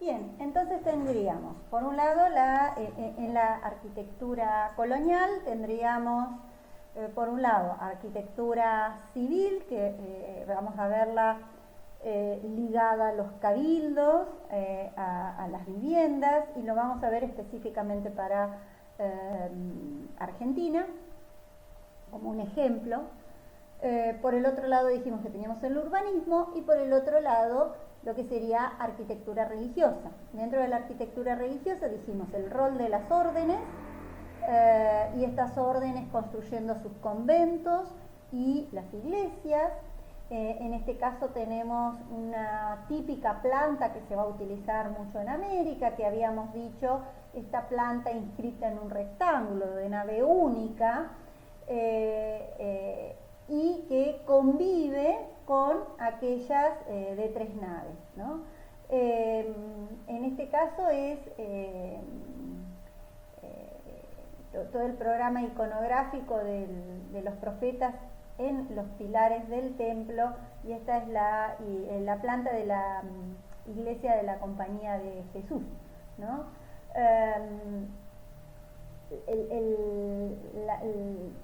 Bien, entonces tendríamos, por un lado, en la arquitectura colonial tendríamos, por un lado, arquitectura civil, que vamos a verla ligada a los cabildos, a las viviendas, y lo vamos a ver específicamente para Argentina, como un ejemplo. Por el otro lado dijimos que teníamos el urbanismo, y por el otro lado lo que sería arquitectura religiosa. Dentro de la arquitectura religiosa dijimos el rol de las órdenes, y estas órdenes construyendo sus conventos y las iglesias. En este caso tenemos una típica planta que se va a utilizar mucho en América, que habíamos dicho, esta planta inscrita en un rectángulo de nave única, y que convive con aquellas de 3 naves, ¿no? En este caso es todo el programa iconográfico de los profetas en los pilares del templo, y esta es la planta de la iglesia de la Compañía de Jesús, ¿no?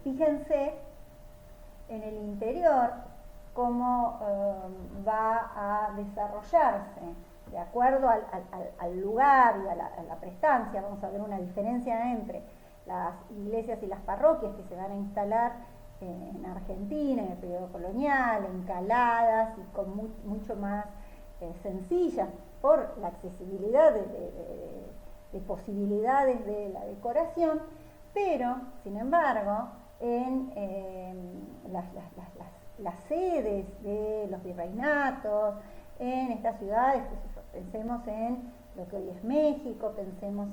Fíjense en el interior cómo va a desarrollarse de acuerdo al lugar y a la prestancia. Vamos a ver una diferencia entre las iglesias y las parroquias que se van a instalar en Argentina en el periodo colonial, encaladas y con mucho más sencillas por la accesibilidad de posibilidades de la decoración, pero sin embargo en las sedes de los virreinatos, en estas ciudades, pues, pensemos en lo que hoy es México, pensemos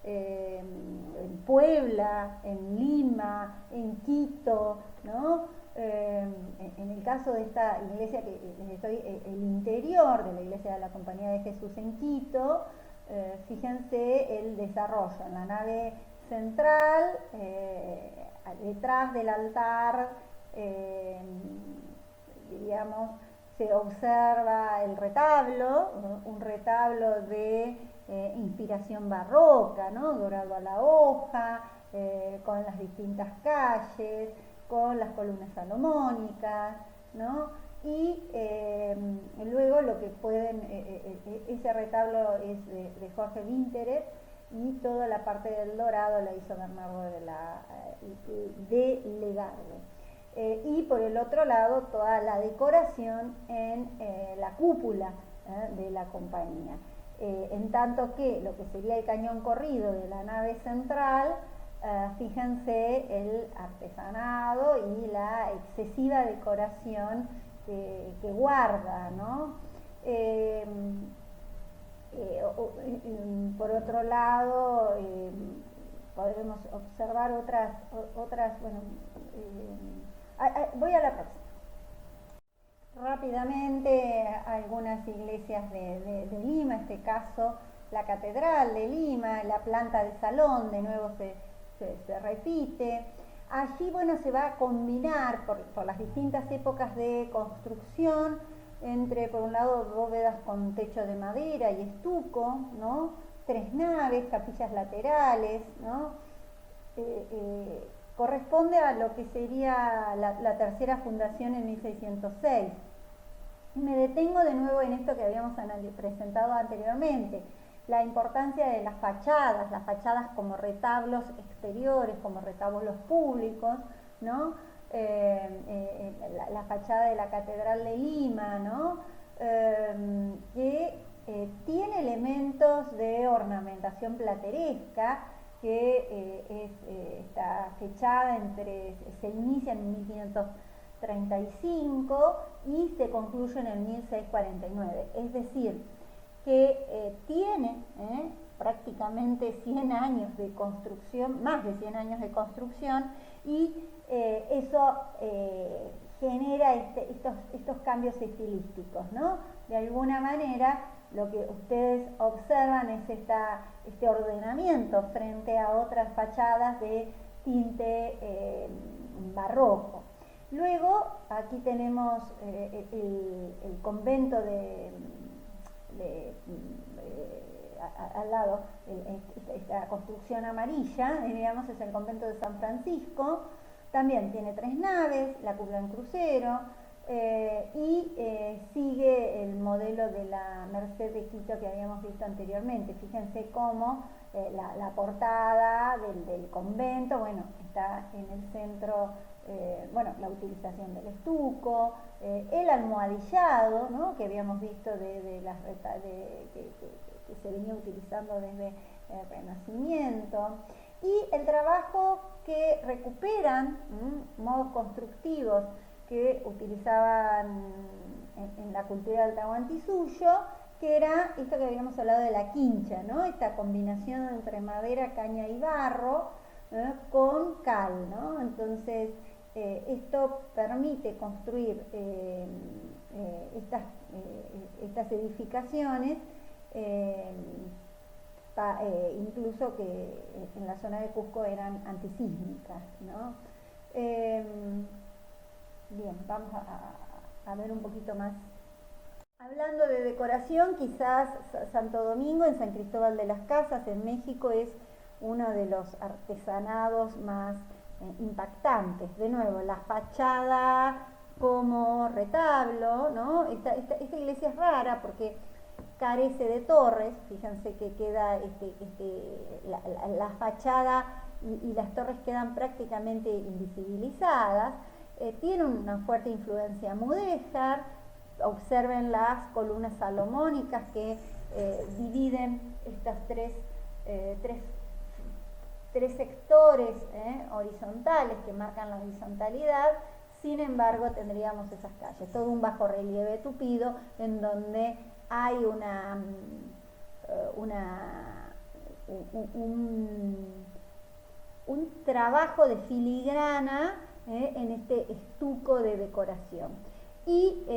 en Puebla, en Lima, en Quito, ¿no? En el caso de esta iglesia que les estoy, el interior de la iglesia de la Compañía de Jesús en Quito, fíjense el desarrollo en la nave central, detrás del altar, diríamos, se observa el retablo, un retablo de inspiración barroca, ¿no? Dorado a la hoja, con las distintas calles, con las columnas salomónicas, ¿no? Y luego lo que pueden, ese retablo es de Jorge Winteret, y toda la parte del dorado la hizo Bernardo de Legarde. Y por el otro lado toda la decoración en la cúpula de la compañía. En tanto que lo que sería el cañón corrido de la nave central, fíjense el artesanado y la excesiva decoración que guarda, ¿no? Por otro lado, podremos observar otras bueno, voy a la próxima. Rápidamente, algunas iglesias de Lima, en este caso la Catedral de Lima, la planta de salón, de nuevo se repite. Allí, bueno, se va a combinar por las distintas épocas de construcción, entre, por un lado, bóvedas con techo de madera y estuco, ¿no? 3 naves, capillas laterales, ¿no? Corresponde a lo que sería la tercera fundación en 1606. Me detengo de nuevo en esto que habíamos presentado anteriormente, la importancia de las fachadas como retablos exteriores, como retablos públicos, ¿no? La fachada de la Catedral de Lima, ¿no? Que tiene elementos de ornamentación plateresca, que está fechada se inicia en 1535 y se concluye en el 1649, es decir, que tiene prácticamente 100 años de construcción, más de 100 años de construcción, y eso genera estos cambios estilísticos, ¿no? De alguna manera, lo que ustedes observan es este ordenamiento frente a otras fachadas de tinte barroco. Luego, aquí tenemos el convento al lado, esta construcción amarilla, digamos, es el convento de San Francisco. También tiene 3 naves, la cúpula en crucero, sigue el modelo de la Merced de Quito que habíamos visto anteriormente. Fíjense cómo la portada del convento, bueno, está en el centro, la utilización del estuco, el almohadillado, ¿no?, que habíamos visto que se venía utilizando desde el Renacimiento, y el trabajo que recuperan modos constructivos que utilizaban en la cultura del Tahuantinsuyo, que era esto que habíamos hablado de la quincha, ¿no?, esta combinación entre madera, caña y barro con cal, ¿no? Entonces esto permite construir estas edificaciones, incluso que en la zona de Cusco eran antisísmicas, ¿no? Bien, vamos a ver un poquito más. Hablando de decoración, quizás Santo Domingo, en San Cristóbal de las Casas, en México, es uno de los artesanados más impactantes. De nuevo, la fachada como retablo, ¿no? Esta iglesia es rara porque carece de torres. Fíjense que queda la fachada y las torres quedan prácticamente invisibilizadas. Tiene una fuerte influencia mudéjar. Observen las columnas salomónicas que dividen estas tres sectores horizontales que marcan la horizontalidad. Sin embargo, tendríamos esas calles, todo un bajorrelieve tupido en donde hay un trabajo de filigrana en este estuco de decoración. Y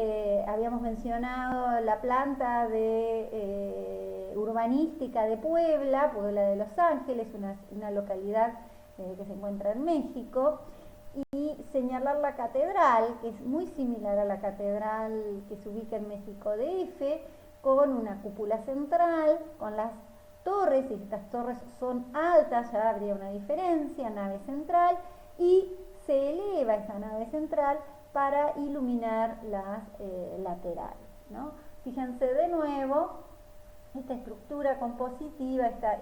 habíamos mencionado la planta urbanística de Puebla de Los Ángeles, una localidad que se encuentra en México, y señalar la catedral, que es muy similar a la catedral que se ubica en México DF, con una cúpula central, con las torres, y estas torres son altas, ya habría una diferencia, nave central, y se eleva esa nave central para iluminar las laterales, ¿no? Fíjense de nuevo esta estructura compositiva, esta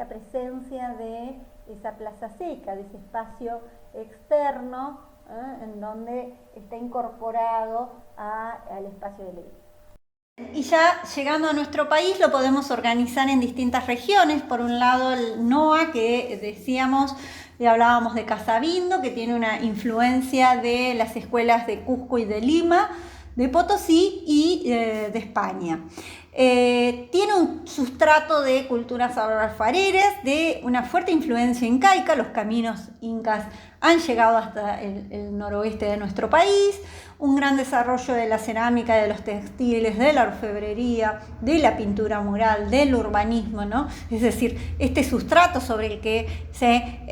presencia de esa plaza seca, de ese espacio externo, en donde está incorporado al espacio del edificio. Y ya llegando a nuestro país lo podemos organizar en distintas regiones. Por un lado el NOA, que decíamos, hablábamos de Casabindo, que tiene una influencia de las escuelas de Cusco y de Lima, de Potosí y de España. Tiene un sustrato de culturas alfareras, de una fuerte influencia incaica. Los caminos incas han llegado hasta el noroeste de nuestro país. Un gran desarrollo de la cerámica, de los textiles, de la orfebrería, de la pintura mural, del urbanismo, ¿no? Es decir, este sustrato sobre el que se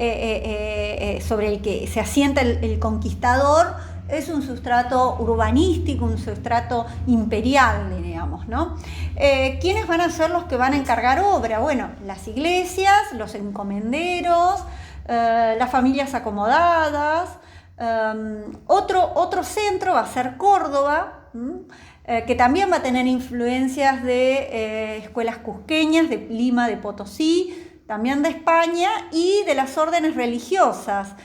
asienta el conquistador es un sustrato urbanístico, un sustrato imperial, diríamos, ¿no? ¿Quiénes van a ser los que van a encargar obra? Bueno, las iglesias, los encomenderos, las familias acomodadas. Otro centro va a ser Córdoba, que también va a tener influencias de escuelas cusqueñas, de Lima, de Potosí, también de España, y de las órdenes religiosas,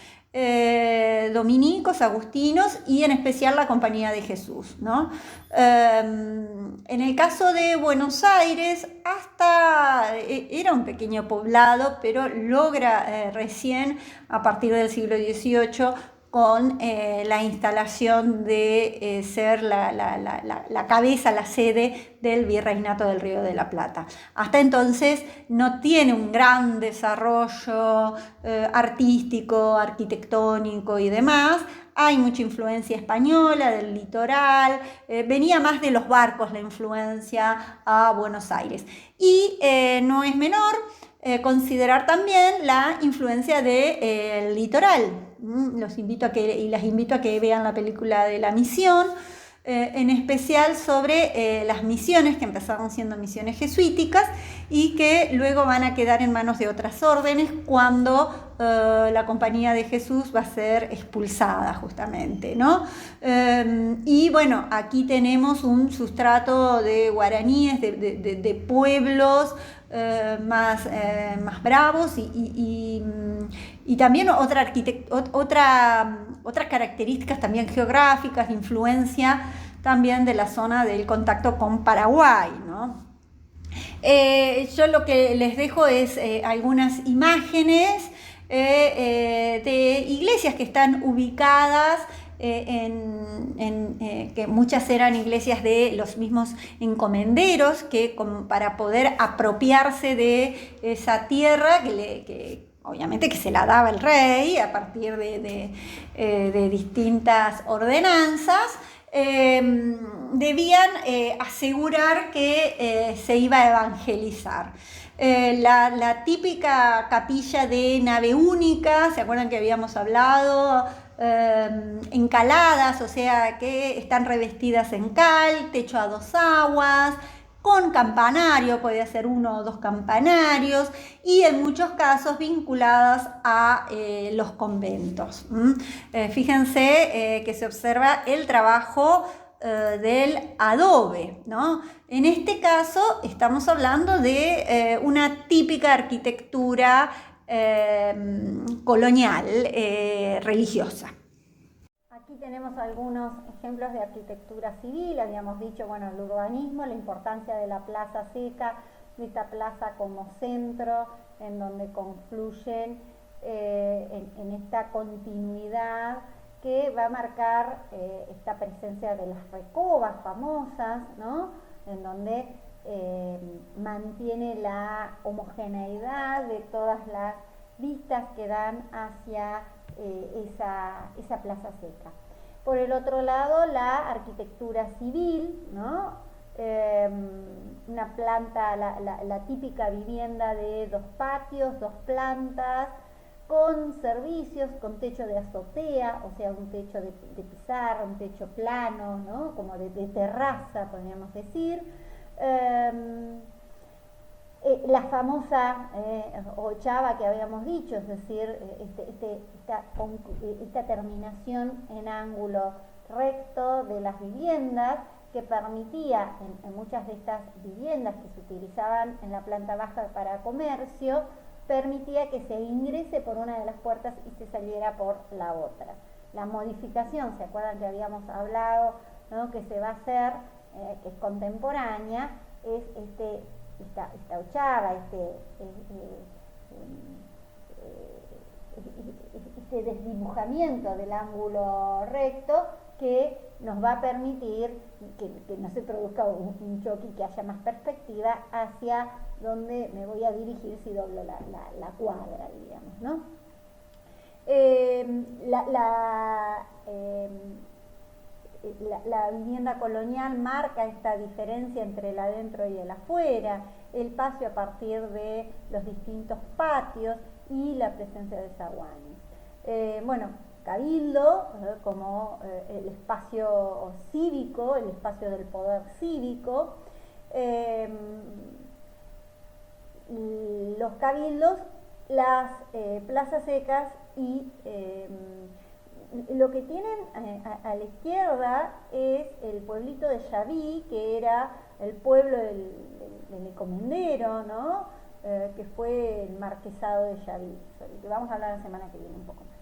dominicos, agustinos y en especial la Compañía de Jesús, ¿no? En el caso de Buenos Aires, era un pequeño poblado, pero logra recién a partir del siglo XVIII con la instalación de ser la cabeza, la sede del Virreinato del Río de la Plata. Hasta entonces no tiene un gran desarrollo artístico, arquitectónico y demás. Hay mucha influencia española del litoral, venía más de los barcos la influencia a Buenos Aires. Y no es menor considerar también la influencia del litoral. Las invito a que vean la película de La Misión, en especial sobre las misiones que empezaron siendo misiones jesuíticas y que luego van a quedar en manos de otras órdenes cuando la Compañía de Jesús va a ser expulsada justamente, ¿no? Y bueno, aquí tenemos un sustrato de guaraníes, de pueblos más bravos y también otras características también geográficas, de influencia también de la zona del contacto con Paraguay, ¿no? Yo lo que les dejo es algunas imágenes de iglesias que están ubicadas que muchas eran iglesias de los mismos encomenderos que como para poder apropiarse de esa tierra que obviamente que se la daba el rey a partir de distintas ordenanzas. Debían asegurar que se iba a evangelizar. La típica capilla de nave única, ¿se acuerdan que habíamos hablado? Encaladas, o sea que están revestidas en cal, techo a dos aguas, con campanario, puede ser 1 o 2 campanarios, y en muchos casos vinculadas a los conventos. Fíjense que se observa el trabajo del adobe, ¿no? En este caso estamos hablando de una típica arquitectura colonial, religiosa. Aquí tenemos algunos ejemplos de arquitectura civil. Habíamos dicho, bueno, el urbanismo, la importancia de la plaza seca, de esta plaza como centro en donde confluyen en esta continuidad que va a marcar esta presencia de las recobas famosas, ¿no? En donde mantiene la homogeneidad de todas las vistas que dan hacia esa plaza seca. Por el otro lado, la arquitectura civil, ¿no? Una planta, la típica vivienda de 2 patios, 2 plantas, con servicios, con techo de azotea, o sea, un techo de pizarra, un techo plano, ¿no? Como de terraza, podríamos decir. La famosa ochava que habíamos dicho, es decir, esta terminación en ángulo recto de las viviendas que permitía en muchas de estas viviendas que se utilizaban en la planta baja para comercio, permitía que se ingrese por una de las puertas y se saliera por la otra. La modificación, ¿se acuerdan que habíamos hablado, ¿no? Que se va a hacer, que es contemporánea, es esta ochava, este desdibujamiento del ángulo recto que nos va a permitir que no se produzca un choque y que haya más perspectiva hacia donde me voy a dirigir si doblo la cuadra, digamos, ¿no? La vivienda colonial marca esta diferencia entre el adentro y el afuera, el paso a partir de los distintos patios y la presencia de zaguanes. Bueno, cabildo como el espacio cívico, el espacio del poder cívico. Los cabildos, las plazas secas y lo que tienen a la izquierda es el pueblito de Yaví, que era el pueblo del encomendero, ¿no? Que fue el marquesado de Yaví, que vamos a hablar la semana que viene un poco más.